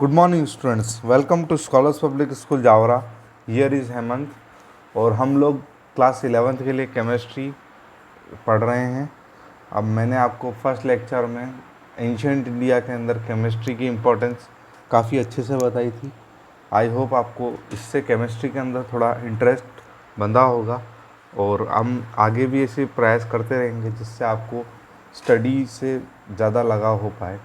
Good morning students, welcome to scholars public school Jaora. Here is Hemant और हम लोग class 11th के लिए केमिस्ट्री पढ़ रहे हैं। अब मैंने आपको फर्स्ट लेक्चर में एंशिएंट इंडिया के अंदर केमिस्ट्री की इम्पोर्टेंस काफ़ी अच्छे से बताई थी। आई होप आपको इससे केमिस्ट्री के अंदर थोड़ा इंटरेस्ट बंधा होगा और हम आगे भी ऐसे प्रयास करते रहेंगे जिससे आपको स्टडी से ज़्यादा लगाव हो पाए।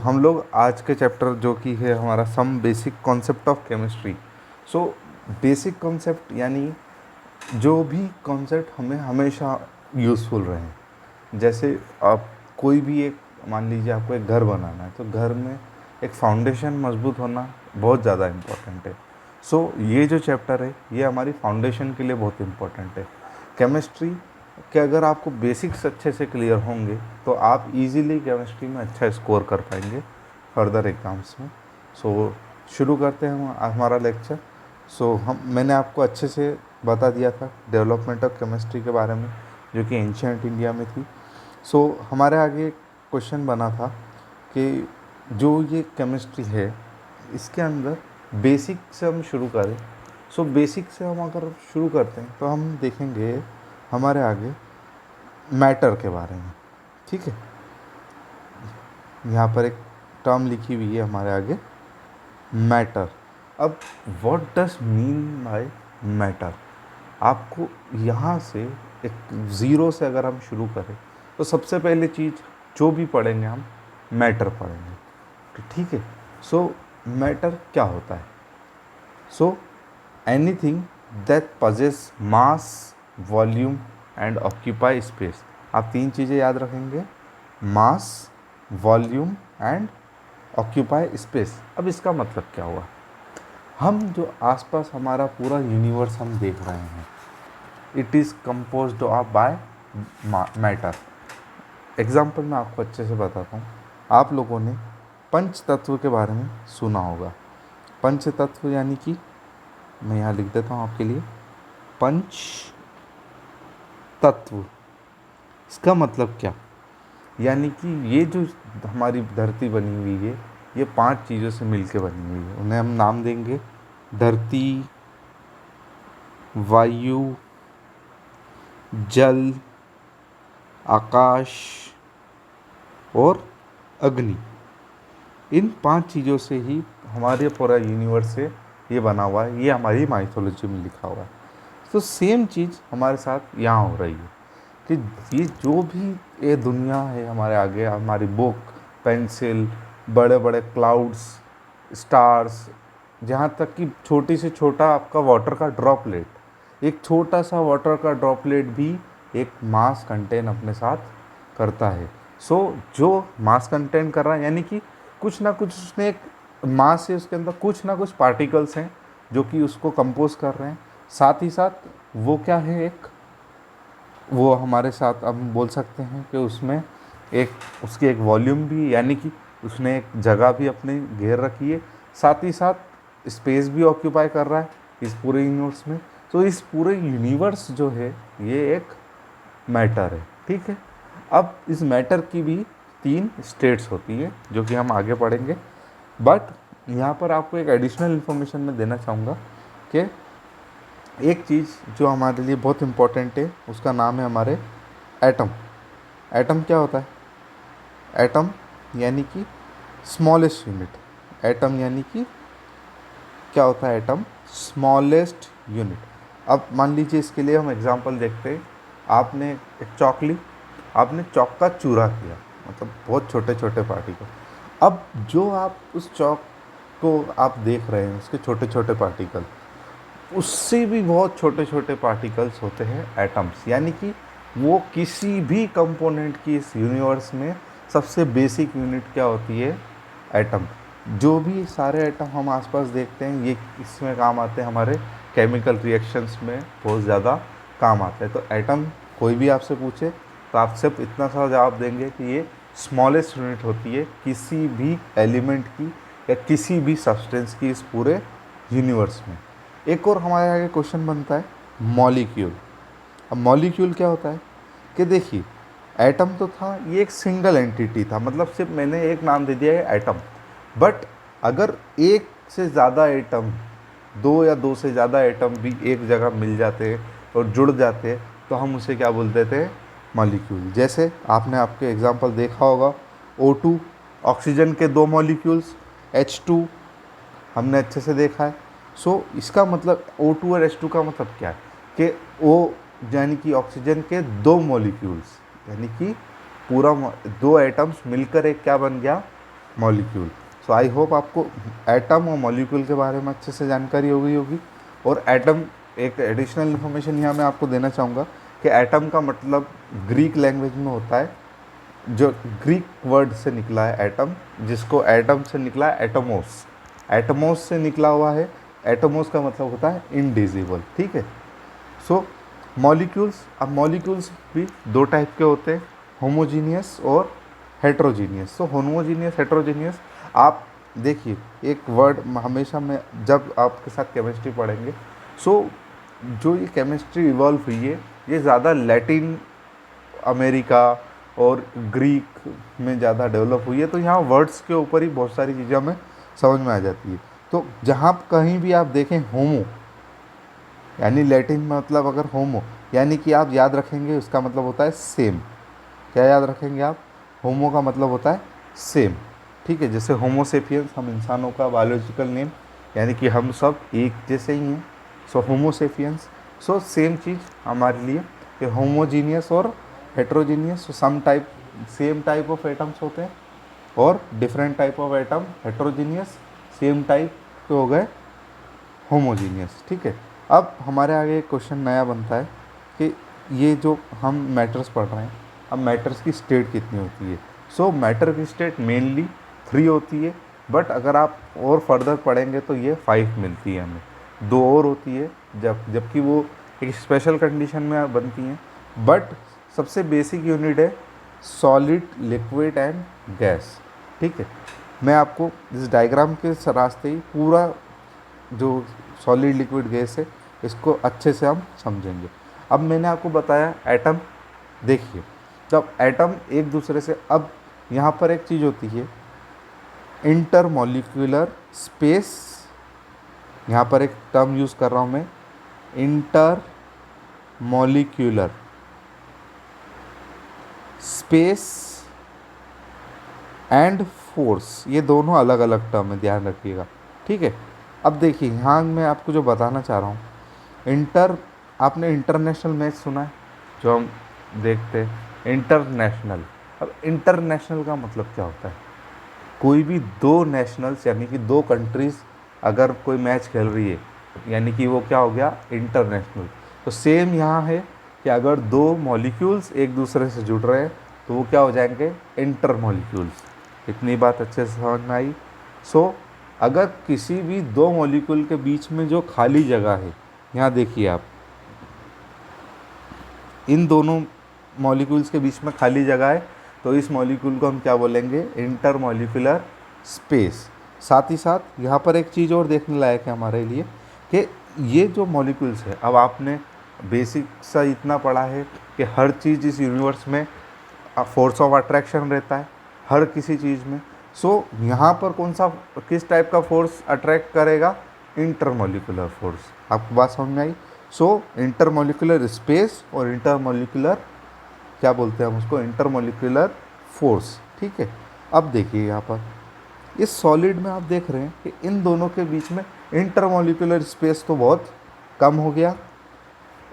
हम लोग आज के चैप्टर जो कि है हमारा some basic concept of chemistry. Basic concept यानी जो भी कॉन्सेप्ट हमें हमेशा यूज़फुल रहे। जैसे आप कोई भी एक मान लीजिए आपको एक घर बनाना है तो घर में एक फाउंडेशन मजबूत होना बहुत ज़्यादा इम्पोर्टेंट है। ये जो चैप्टर है ये हमारी फाउंडेशन के लिए बहुत इम्पोर्टेंट है। केमिस्ट्री कि अगर आपको बेसिक्स अच्छे से क्लियर होंगे तो आप इजीली केमिस्ट्री में अच्छा स्कोर कर पाएंगे फर्दर एग्ज़ाम्स में। शुरू करते हैं हम हमारा लेक्चर। मैंने आपको अच्छे से बता दिया था डेवलपमेंट ऑफ केमिस्ट्री के बारे में जो कि एंशिएंट इंडिया में थी। हमारे आगे क्वेश्चन बना था कि जो ये केमिस्ट्री है इसके अंदर बेसिक से हम शुरू करें। बेसिक से हम अगर शुरू करते हैं तो हम देखेंगे हमारे आगे मैटर के बारे में। ठीक है, यहाँ पर एक टर्म लिखी हुई है हमारे आगे, मैटर। अब what does mean by matter, आपको यहाँ से एक ज़ीरो से अगर हम शुरू करें तो सबसे पहले चीज़ जो भी पढ़ेंगे हम मैटर पढ़ेंगे। तो ठीक है, मैटर क्या होता है? Anything that possess mass, volume and occupy space. आप तीन चीज़ें याद रखेंगे, मास, वॉल्यूम एंड ऑक्यूपाई स्पेस। अब इसका मतलब क्या हुआ? हम जो आसपास हमारा पूरा यूनिवर्स हम देख रहे हैं it is composed of by matter. Example मैं आपको अच्छे से बताता हूँ। आप लोगों ने पंच तत्व के बारे में सुना होगा। पंच तत्व यानी कि मैं यहाँ लिख देता हूँ आपके लिए, पंच तत्व। इसका मतलब क्या? यानी कि ये जो हमारी धरती बनी हुई है ये 5 चीज़ों से मिलके बनी हुई है। उन्हें हम नाम देंगे धरती, वायु, जल, आकाश और अग्नि। इन 5 चीज़ों से ही हमारे पूरा यूनिवर्स से ये बना हुआ है। ये हमारी माइथोलॉजी में लिखा हुआ है। सेम चीज़ हमारे साथ यहाँ हो रही है कि ये जो भी ये दुनिया है हमारे आगे, हमारी बुक, पेंसिल, बड़े बड़े क्लाउड्स, स्टार्स, जहाँ तक कि छोटी से छोटा आपका वाटर का ड्रॉपलेट, एक छोटा सा वाटर का ड्रॉपलेट भी एक मास कंटेन अपने साथ करता है। जो मास कंटेन कर रहा है यानी कि कुछ ना कुछ उसने एक मास है, उसके अंदर कुछ ना कुछ पार्टिकल्स हैं जो कि उसको कंपोज कर रहे हैं। साथ ही साथ वो क्या है, एक वो हमारे साथ हम बोल सकते हैं कि उसमें उसकी एक वॉल्यूम भी, यानी कि उसने एक जगह भी अपने घेर रखी है। साथ ही साथ स्पेस भी ऑक्यूपाई कर रहा है इस पूरे यूनिवर्स में। इस पूरे यूनिवर्स जो है ये एक मैटर है। ठीक है, अब इस मैटर की भी 3 स्टेट्स होती हैं जो कि हम आगे पढ़ेंगे। बट यहाँ पर आपको एक एडिशनल इन्फॉर्मेशन मैं देना चाहूँगा कि एक चीज़ जो हमारे लिए बहुत इम्पोर्टेंट है उसका नाम है हमारे एटम। एटम क्या होता है? एटम यानी कि स्मॉलेस्ट यूनिट। एटम यानी कि क्या होता है? Atom smallest unit. अब मान लीजिए इसके लिए हम एग्जांपल देखते हैं। आपने एक चॉक ली, आपने चॉक का चूरा किया, मतलब बहुत छोटे छोटे पार्टिकल। अब जो आप उस चॉक को आप देख रहे हैं उसके छोटे छोटे पार्टिकल, उससे भी बहुत छोटे छोटे पार्टिकल्स होते हैं एटम्स। यानी कि वो किसी भी कंपोनेंट की इस यूनिवर्स में सबसे बेसिक यूनिट क्या होती है? एटम। जो भी सारे एटम हम आसपास देखते हैं ये इसमें काम आते हैं, हमारे केमिकल रिएक्शंस में बहुत ज़्यादा काम आते हैं। तो एटम कोई भी आपसे पूछे तो आप सिर्फ इतना सा जवाब देंगे कि ये स्मॉलेस्ट यूनिट होती है किसी भी एलिमेंट की या किसी भी सब्सटेंस की इस पूरे यूनिवर्स में। एक और हमारे आगे क्वेश्चन बनता है मॉलिक्यूल। अब मॉलिक्यूल क्या होता है कि देखिए, एटम तो था, ये एक सिंगल एंटिटी था, मतलब सिर्फ मैंने एक नाम दे दिया है एटम। बट अगर एक से ज़्यादा एटम, दो या दो से ज़्यादा एटम भी एक जगह मिल जाते और जुड़ जाते तो हम उसे क्या बोलते थे, मॉलिक्यूल। जैसे आपने आपके एग्जांपल देखा होगा, O2 ऑक्सीजन के दो मॉलिक्यूल्स, H2 हमने अच्छे से देखा है। सो इसका मतलब O2 और H2 का मतलब क्या है कि O यानी कि ऑक्सीजन के दो मॉलिक्यूल्स, यानी कि पूरा दो एटम्स मिलकर एक क्या बन गया, मॉलिक्यूल। सो आई होप आपको एटम और मॉलिक्यूल के बारे में अच्छे से जानकारी हो गई होगी। और एटम, एक एडिशनल इन्फॉर्मेशन यहाँ मैं आपको देना चाहूँगा कि एटम का मतलब ग्रीक लैंग्वेज में होता है, जो ग्रीक वर्ड से निकला है एटम, जिसको एटम से निकला है एटमोस, एटमोस से निकला हुआ है। एटमोस का मतलब होता है इनडिजिबल, ठीक है। सो मॉलिक्यूल्स, अब मॉलिक्यूल्स भी दो टाइप के होते हैं, होमोजीनियस और हेट्रोजीनियस। सो होमोजीनियस, हेट्रोजीनियस, आप देखिए एक वर्ड हमेशा में जब आपके साथ केमिस्ट्री पढ़ेंगे, सो जो ये केमिस्ट्री इवॉल्व हुई है ये ज़्यादा लैटिन अमेरिका और ग्रीक में ज़्यादा डेवलप हुई है, तो यहाँ वर्ड्स के ऊपर ही बहुत सारी चीज़ें हमें समझ में आ जाती है। तो जहाँ कहीं भी आप देखें होमो, यानी लैटिन में मतलब अगर होमो, यानी कि आप याद रखेंगे उसका मतलब होता है सेम। क्या याद रखेंगे आप, होमो का मतलब होता है सेम, ठीक है। जैसे होमोसेपियंस, हम इंसानों का बायोलॉजिकल नेम, यानी कि हम सब एक जैसे ही हैं। सो होमोसेपियंस, सो सेम चीज़ हमारे लिए कि होमोजीनियस और heterogeneous, so some type, same type of atoms होते हैं, और different type of atom heterogeneous, same type के हो गए होमोजीनियस, ठीक है। अब हमारे आगे एक क्वेश्चन नया बनता है कि ये जो हम मैटर्स पढ़ रहे हैं, अब मैटर्स की स्टेट कितनी होती है। सो मैटर की स्टेट मेनली 3 होती है, बट अगर आप और फर्दर पढ़ेंगे तो ये 5 मिलती है हमें, 2 और होती है, जबकि वो एक स्पेशल कंडीशन में बनती हैं। बट सबसे बेसिक यूनिट है सॉलिड, लिक्विड एंड गैस, ठीक है। मैं आपको इस डायग्राम के रास्ते ही पूरा जो सॉलिड, लिक्विड, गैस है इसको अच्छे से हम समझेंगे। अब मैंने आपको बताया एटम, देखिए जब एटम एक दूसरे से, अब यहाँ पर एक चीज़ होती है इंटरमॉलिक्यूलर स्पेस, यहाँ पर एक टर्म यूज़ कर रहा हूँ मैं, इंटरमॉलिक्यूलर स्पेस एंड फोर्स, ये दोनों अलग अलग टर्म है, ध्यान रखिएगा, ठीक है। अब देखिए यहाँ मैं आपको जो बताना चाह रहा हूँ, आपने इंटरनेशनल मैच सुना है जो हम देखते हैं, इंटरनेशनल। अब इंटरनेशनल का मतलब क्या होता है, कोई भी दो नेशनल्स यानी कि दो कंट्रीज़ अगर कोई मैच खेल रही है, यानी कि वो क्या हो गया, इंटरनेशनल। तो सेम यहाँ है कि अगर दो मॉलिक्यूल्स एक दूसरे से जुड़ रहे हैं तो वो क्या हो जाएंगे, इंटर मॉलिक्यूल्स। इतनी बात अच्छे से समझ में आई। सो अगर किसी भी दो मॉलिक्यूल के बीच में जो खाली जगह है, यहाँ देखिए आप, इन दोनों मॉलिक्यूल्स के बीच में खाली जगह है, तो इस मॉलिक्यूल को हम क्या बोलेंगे, इंटरमॉलिक्यूलर स्पेस। साथ ही साथ यहाँ पर एक चीज़ और देखने लायक है हमारे लिए कि ये जो मॉलिक्यूल्स है, अब आपने बेसिक सा इतना पढ़ा है कि हर चीज़ इस यूनिवर्स में फोर्स ऑफ अट्रैक्शन रहता है हर किसी चीज़ में। सो यहाँ पर कौन सा, किस टाइप का फोर्स अट्रैक्ट करेगा, इंटरमॉलिक्यूलर फोर्स। आपको बात समझ में आई। सो इंटरमॉलिक्यूलर स्पेस और इंटरमॉलिक्यूलर क्या बोलते हैं हम उसको, इंटरमॉलिक्यूलर फोर्स, ठीक है। अब देखिए यहाँ पर इस सॉलिड में आप देख रहे हैं कि इन दोनों के बीच में इंटरमॉलिक्यूलर स्पेस तो बहुत कम हो गया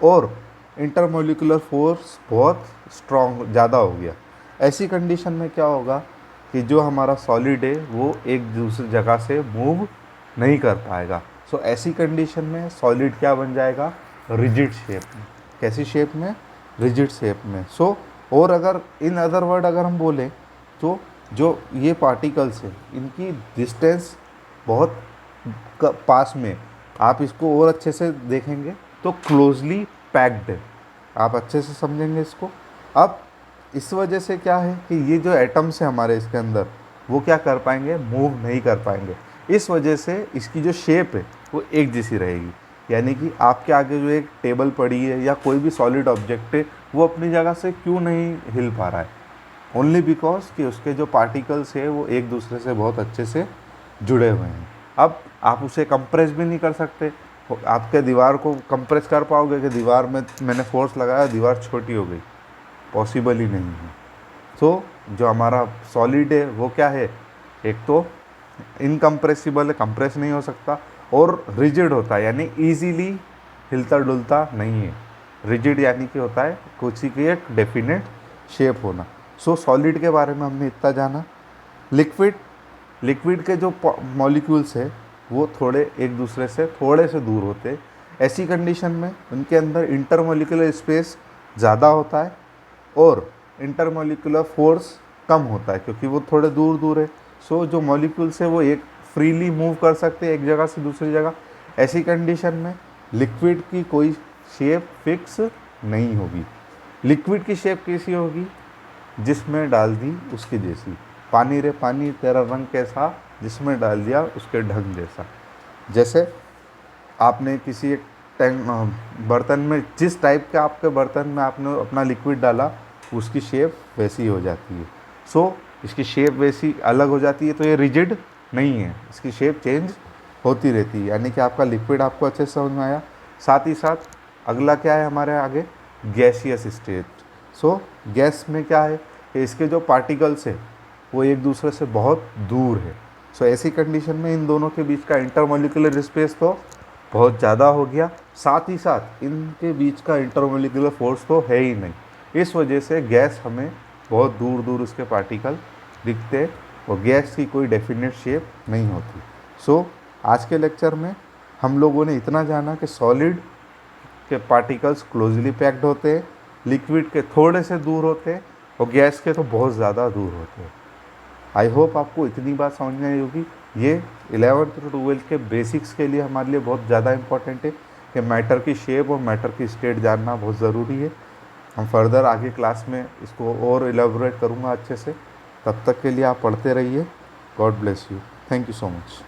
और इंटरमॉलिक्यूलर फोर्स बहुत स्ट्रॉन्ग, ज़्यादा हो गया। ऐसी कंडीशन में क्या होगा कि जो हमारा सॉलिड है वो एक दूसरी जगह से मूव नहीं कर पाएगा। सो ऐसी कंडीशन में सॉलिड क्या बन जाएगा, रिजिड शेप में। कैसी शेप में, रिजिड शेप में। सो और अगर इन अदर वर्ड अगर हम बोलें तो जो ये पार्टिकल्स हैं इनकी डिस्टेंस बहुत पास में, आप इसको और अच्छे से देखेंगे तो क्लोजली पैक्ड है, आप अच्छे से समझेंगे इसको। अब इस वजह से क्या है कि ये जो एटम्स हैं हमारे इसके अंदर वो क्या कर पाएंगे, मूव नहीं कर पाएंगे। इस वजह से इसकी जो शेप है वो एक जैसी रहेगी। यानी कि आपके आगे जो एक टेबल पड़ी है या कोई भी सॉलिड ऑब्जेक्ट है वो अपनी जगह से क्यों नहीं हिल पा रहा है, ओनली बिकॉज कि उसके जो पार्टिकल्स है वो एक दूसरे से बहुत अच्छे से जुड़े हुए हैं। अब आप उसे कंप्रेस भी नहीं कर सकते, आपके दीवार को कंप्रेस कर पाओगे कि दीवार में मैंने फोर्स लगाया दीवार छोटी हो गई, पॉसिबल ही नहीं है। तो जो हमारा सॉलिड है वो क्या है, एक तो इनकम्प्रेसिबल है, कंप्रेस नहीं हो सकता, और रिजिड होता है यानी ईजीली हिलता डुलता नहीं है। रिजिड यानी कि होता है कुछ की एक डेफिनेट शेप होना। सो सॉलिड के बारे में हमने इतना जाना। लिक्विड, लिक्विड के जो मॉलिक्यूल्स है वो थोड़े एक दूसरे से थोड़े से दूर होते हैं। ऐसी कंडीशन में उनके अंदर इंटरमोलिकुलर स्पेस ज़्यादा होता है और इंटरमोलिकुलर फोर्स कम होता है क्योंकि वो थोड़े दूर दूर है। सो जो मॉलिक्यूल्स है वो एक फ्रीली मूव कर सकते हैं एक जगह से दूसरी जगह। ऐसी कंडीशन में लिक्विड की कोई शेप फिक्स नहीं होगी। लिक्विड की शेप कैसी होगी, जिसमें डाल दी उसके जैसी। पानी रे पानी तेरा रंग कैसा, जिसमें डाल दिया उसके ढंग जैसा। जैसे आपने किसी एक टैंक बर्तन में, जिस टाइप के आपके बर्तन में आपने अपना लिक्विड डाला उसकी शेप वैसी हो जाती है। सो इसकी शेप वैसी अलग हो जाती है, तो ये रिजिड नहीं है, इसकी शेप चेंज होती रहती है। यानी कि आपका लिक्विड आपको अच्छे से समझ में आया। साथ ही साथ अगला क्या है हमारे आगे, गैसियस स्टेट। सो गैस में क्या है कि इसके जो पार्टिकल्स है वो एक दूसरे से बहुत दूर है। सो ऐसी कंडीशन में इन दोनों के बीच का इंटरमोलिकुलर स्पेस तो बहुत ज़्यादा हो गया, साथ ही साथ इनके बीच का इंटरमोलिकुलर फोर्स तो है ही नहीं। इस वजह से गैस हमें बहुत दूर दूर उसके पार्टिकल दिखते और गैस की कोई डेफिनेट शेप नहीं होती। सो आज के लेक्चर में हम लोगों ने इतना जाना कि सॉलिड के पार्टिकल्स क्लोजली पैक्ड होते हैं, लिक्विड के थोड़े से दूर होते हैं और गैस के तो बहुत ज़्यादा दूर होते हैं। आई होप आपको इतनी बात समझ में आई होगी। ये 11th और 12th के बेसिक्स के लिए हमारे लिए बहुत ज़्यादा इंपॉर्टेंट है कि मैटर की शेप और मैटर की स्टेट जानना बहुत ज़रूरी है। हम फर्दर आगे क्लास में इसको और एलेबोरेट करूँगा अच्छे से। तब तक के लिए आप पढ़ते रहिए। God bless you. Thank you so much.